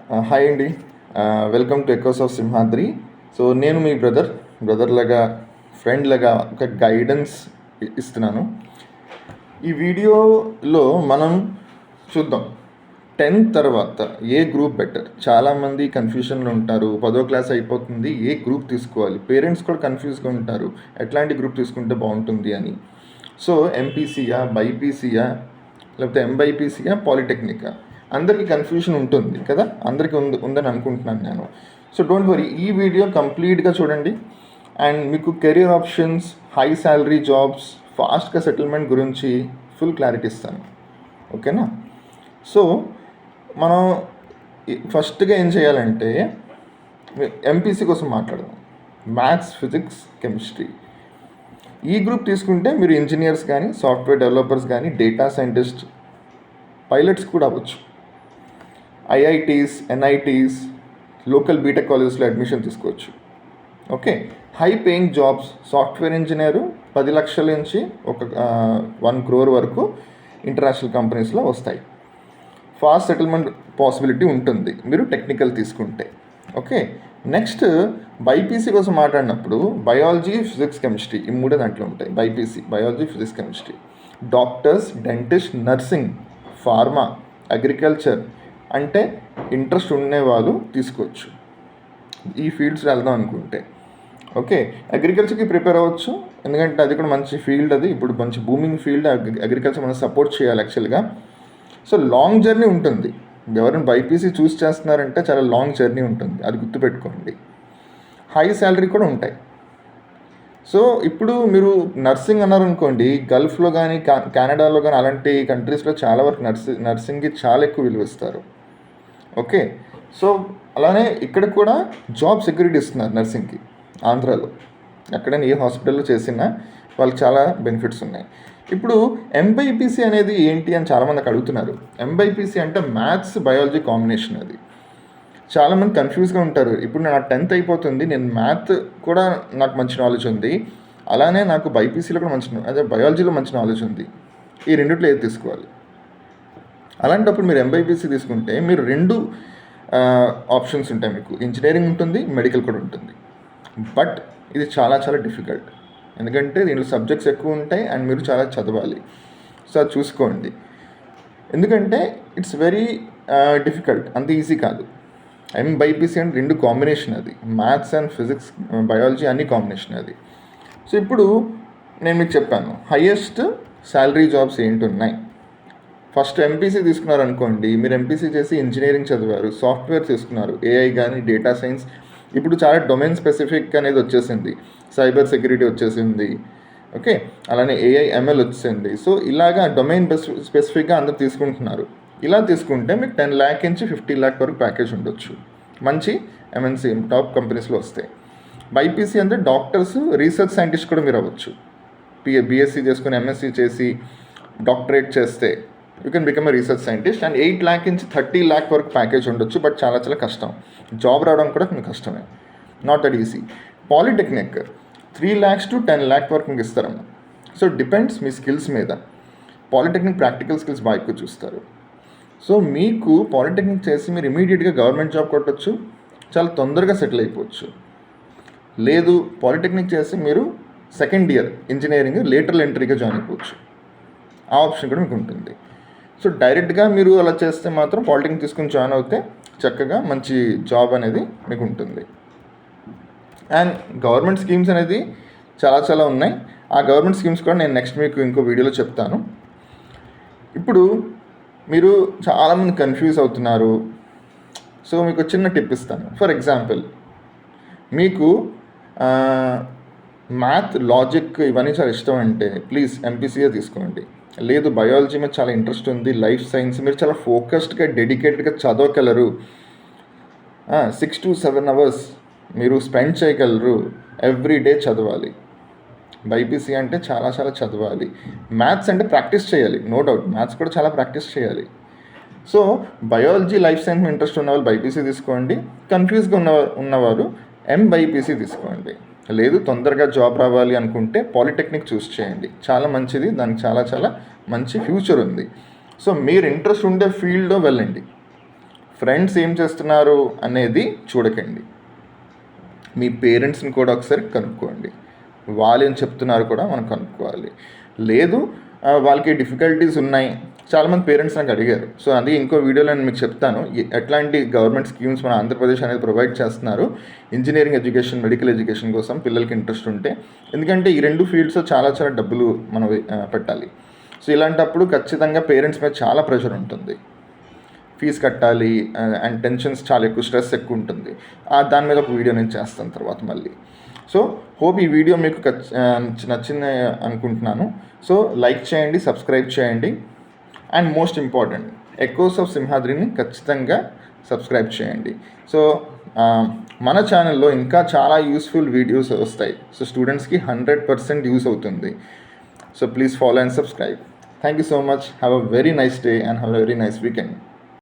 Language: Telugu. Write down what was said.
హాయ్ అండి. Welcome to echoes of Simhadri. So నేను మీ బ్రదర్ లాగా, ఫ్రెండ్ లాగా ఒక గైడెన్స్ ఇస్తున్నాను. ఈ వీడియోలో మనం చూద్దాం 10th తర్వాత ఏ గ్రూప్ బెటర్. చాలామంది కన్ఫ్యూషన్లో ఉంటారు. 10వ క్లాస్ అయిపోతుంది, ఏ గ్రూప్ తీసుకోవాలి. పేరెంట్స్ కూడా కన్ఫ్యూజ్గా ఉంటారు, ఎట్లాంటి గ్రూప్ తీసుకుంటే బాగుంటుంది అని. సో ఎంపీసీయా, బైపీసీయా, లేకపోతే ఎంబైపీసీయా, పాలిటెక్నికా, అందరికీ కన్ఫ్యూషన్ ఉంటుంది కదా. అందరికీ ఉందని అనుకుంటున్నాను నేను. సో డోంట్ వరీ, ఈ వీడియో కంప్లీట్గా చూడండి అండ్ మీకు career options, high salary jobs, ఫాస్ట్గా సెటిల్మెంట్ గురించి ఫుల్ క్లారిటీ ఇస్తాను. ఓకేనా? సో మనం ఫస్ట్గా ఏం చేయాలంటే ఎంపీసీ కోసం మాట్లాడదాం. Maths, physics, chemistry. ఈ గ్రూప్ తీసుకుంటే మీరు ఇంజనీర్స్ కానీ, సాఫ్ట్వేర్ డెవలపర్స్ కానీ, డేటా సైంటిస్ట్, పైలట్స్ కూడా అవ్వచ్చు. ఐఐటీస్, ఎన్ఐటీస్, లోకల్ బీటెక్ కాలేజెస్లో అడ్మిషన్ తీసుకోవచ్చు. Okay, high paying jobs, software engineer 10 లక్షల నుంచి ఒక 1 crore వరకు ఇంటర్నేషనల్ కంపెనీస్లో వస్తాయి. ఫాస్ట్ సెటిల్మెంట్ పాసిబిలిటీ ఉంటుంది మీరు టెక్నికల్ తీసుకుంటే. ఓకే, నెక్స్ట్ బైపీసీ కోసం మాట్లాడినప్పుడు బయాలజీ, ఫిజిక్స్, కెమిస్ట్రీ, ఈ 3 దాంట్లో ఉంటాయి. BiPC biology, physics, chemistry. Doctors, dentist, nursing, pharma, agriculture అంటే ఇంట్రెస్ట్ ఉండేవాళ్ళు తీసుకోవచ్చు ఈ ఫీల్డ్స్లో వెళ్దాం అనుకుంటే. ఓకే, అగ్రికల్చర్కి ప్రిపేర్ అవ్వచ్చు, ఎందుకంటే అది కూడా మంచి ఫీల్డ్. అది ఇప్పుడు మంచి బూమింగ్ ఫీల్డ్. అగ్రికల్చర్ మనం సపోర్ట్ చేయాలి యాక్చువల్గా. సో లాంగ్ జర్నీ ఉంటుంది. ఎవరైనా బైపీసీ చూస్ చేస్తున్నారంటే చాలా లాంగ్ జర్నీ ఉంటుంది, అది గుర్తుపెట్టుకోండి. హై శాలరీ కూడా ఉంటాయి. సో ఇప్పుడు మీరు నర్సింగ్ అన్నారనుకోండి, గల్ఫ్లో కానీ కెనడాలో కానీ అలాంటి కంట్రీస్లో చాలా వరకు నర్సింగ్కి చాలా ఎక్కువ విలువ ఇస్తారు. ఓకే, సో అలానే ఇక్కడ కూడా జాబ్ సెక్యూరిటీ ఇస్తున్నారు నర్సింగ్కి. ఆంధ్రాలో ఎక్కడైనా ఏ హాస్పిటల్లో చేసినా వాళ్ళకి చాలా బెనిఫిట్స్ ఉన్నాయి. ఇప్పుడు ఎంబైపీసీ అనేది ఏంటి అని చాలామందికి అడుగుతున్నారు. ఎంబైపీసీ అంటే మ్యాథ్స్, బయాలజీ కాంబినేషన్. అది చాలామంది కన్ఫ్యూజ్గా ఉంటారు. ఇప్పుడు నా 10th అయిపోతుంది, నేను మ్యాథ్ కూడా నాకు మంచి నాలెడ్జ్ ఉంది, అలానే నాకు బైపీసీలో కూడా అదే బయాలజీలో మంచి నాలెడ్జ్ ఉంది, ఈ రెండిట్లో ఏది తీసుకోవాలి? అలాంటప్పుడు మీరు ఎంబైపీసీ తీసుకుంటే మీరు 2 ఆప్షన్స్ ఉంటాయి. మీకు ఇంజనీరింగ్ ఉంటుంది, మెడికల్ కూడా ఉంటుంది. బట్ ఇది చాలా చాలా డిఫికల్ట్, ఎందుకంటే దీంట్లో సబ్జెక్ట్స్ ఎక్కువ ఉంటాయి అండ్ మీరు చాలా చదవాలి. సో అది చూసుకోండి, ఎందుకంటే ఇట్స్ వెరీ డిఫికల్ట్, అంత ఈజీ కాదు. ఎంబైపీసీ అంటే 2 కాంబినేషన్. అది మ్యాథ్స్ అండ్ ఫిజిక్స్, బయాలజీ అన్ని కాంబినేషన్ అది. సో ఇప్పుడు నేను మీకు చెప్పాను హైయెస్ట్ శాలరీ జాబ్స్ ఏంటి ఉన్నాయి. ఫస్ట్ ఎంపీసీ తీసుకున్నారనుకోండి, మీరు ఎంపీసీ చేసి ఇంజనీరింగ్ చదివారు, సాఫ్ట్వేర్ తీసుకున్నారు, ఏఐ కానీ, డేటా సైన్స్, ఇప్పుడు చాలా డొమైన్ స్పెసిఫిక్ అనేది వచ్చేసింది, సైబర్ సెక్యూరిటీ వచ్చేసింది. ఓకే, అలానే ఏఐ, ఎంఎల్ వచ్చేసింది. సో ఇలాగా డొమైన్ స్పెసిఫిక్గా అందరూ తీసుకుంటున్నారు. ఇలా తీసుకుంటే మీకు 10 lakh నుంచి 50 lakh వరకు ప్యాకేజ్ ఉండొచ్చు. మంచి ఎంఎన్సీ టాప్ కంపెనీస్లో వస్తాయి. బైపీసీ అంటే డాక్టర్స్, రీసెర్చ్ సైంటిస్ట్ కూడా మీరు అవ్వచ్చు. బీఎస్సీ చేసుకుని ఎంఎస్సీ చేసి డాక్టరేట్ చేస్తే you can become a research scientist. And 8 lakh నుంచి 30 lakh వరకు ప్యాకేజ్ ఉండొచ్చు. బట్ చాలా చాలా కష్టం, జాబ్ రావడం కూడా మీకు కష్టమే, not that easy. Polytechnic 3 lakhs to 10 lakh వరకు మీకు ఇస్తారమ్మా. సో డిపెండ్స్ మీ స్కిల్స్ మీద. పాలిటెక్నిక్ ప్రాక్టికల్ స్కిల్స్ బాగా ఎక్కువ చూస్తారు. సో మీకు పాలిటెక్నిక్ చేసి మీరు ఇమీడియట్గా గవర్నమెంట్ జాబ్ కొట్టచ్చు, చాలా తొందరగా సెటిల్ అయిపోవచ్చు. లేదు, పాలిటెక్నిక్ చేసి మీరు సెకండ్ ఇయర్ ఇంజనీరింగ్ లేటరల్ ఎంట్రీగా జాయిన్ అయిపోవచ్చు. ఆ ఆప్షన్ కూడా మీకు ఉంటుంది. సో డైరెక్ట్గా మీరు అలా చేస్తే మాత్రం పాలిటెక్నిక్ తీసుకుని జాయిన్ అవుతే చక్కగా మంచి జాబ్ అనేది మీకు ఉంటుంది. అండ్ గవర్నమెంట్ స్కీమ్స్ అనేది చాలా చాలా ఉన్నాయి. ఆ గవర్నమెంట్ స్కీమ్స్ కూడా నేను నెక్స్ట్ మీకు ఇంకో వీడియోలో చెప్తాను. ఇప్పుడు మీరు చాలామంది కన్ఫ్యూజ్ అవుతున్నారు. సో మీకు చిన్న టిప్ ఇస్తాను. ఫర్ ఎగ్జాంపుల్, మీకు మ్యాథ్, లాజిక్ ఇవన్నీ చాలా ఇష్టం అంటే ప్లీజ్ ఎంపీసీఏ తీసుకోండి. లేదు, బయాలజీ మీద చాలా ఇంట్రెస్ట్ ఉంది, లైఫ్ సైన్స్ మీరు చాలా ఫోకస్డ్గా, డెడికేటెడ్గా చదవగలరు, 6 to 7 hours మీరు స్పెండ్ చేయగలరు, ఎవ్రీడే చదవాలి. బైపీసీ అంటే చాలా చాలా చదవాలి. మ్యాథ్స్ అంటే ప్రాక్టీస్ చేయాలి, నో డౌట్, మ్యాథ్స్ కూడా చాలా ప్రాక్టీస్ చేయాలి. So biology, life science interest ఉన్నవాళ్ళు బైపీసీ తీసుకోండి. కన్ఫ్యూజ్గా ఉన్నవారు ఎంబైపీసీ తీసుకోండి. లేదు, తొందరగా జాబ్ రావాలి అనుకుంటే పాలిటెక్నిక్ చూస్ చేయండి, చాలా మంచిది, దానికి చాలా చాలా మంచి ఫ్యూచర్ ఉంది. సో మీరు ఇంట్రెస్ట్ ఉండే ఫీల్డ్లో వెళ్ళండి. ఫ్రెండ్స్ ఏం చేస్తున్నారు అనేది చూడకండి. మీ పేరెంట్స్ని కూడా ఒకసారి కనుక్కోండి, వాళ్ళు ఏం చెప్తున్నారు కూడా మనం కనుక్కోవాలి. లేదు వాళ్ళకి డిఫికల్టీస్ ఉన్నాయి, చాలామంది పేరెంట్స్ నాకు అడిగారు. సో అది ఇంకో వీడియోలో నేను మీకు చెప్తాను ఎట్లాంటి గవర్నమెంట్ స్కీమ్స్ మన ఆంధ్రప్రదేశ్ అనేది ప్రొవైడ్ చేస్తున్నారు ఇంజనీరింగ్ ఎడ్యుకేషన్, మెడికల్ ఎడ్యుకేషన్ కోసం పిల్లలకి ఇంట్రెస్ట్ ఉంటే. ఎందుకంటే ఈ రెండు ఫీల్డ్స్లో చాలా చాలా డబ్బులు మనం పెట్టాలి. సో ఇలాంటప్పుడు ఖచ్చితంగా పేరెంట్స్ మీద చాలా ప్రెషర్ ఉంటుంది, ఫీజు కట్టాలి అండ్ టెన్షన్స్ చాలా ఎక్కువ, స్ట్రెస్ ఎక్కువ ఉంటుంది. దాని మీద ఒక వీడియో నేను చేస్తాను తర్వాత మళ్ళీ. సో హోప్ ఈ వీడియో మీకు నచ్చింది అనుకుంటున్నాను. సో లైక్ చేయండి, సబ్స్క్రైబ్ చేయండి, and most important echoes of సింహాద్రిని ఖచ్చితంగా సబ్స్క్రైబ్ చేయండి. సో మన ఛానల్లో ఇంకా చాలా యూస్ఫుల్ వీడియోస్ వస్తాయి. సో స్టూడెంట్స్కి 100% యూస్ అవుతుంది. So please follow and subscribe. Thank you so much. Have a very nice day and have a very nice weekend.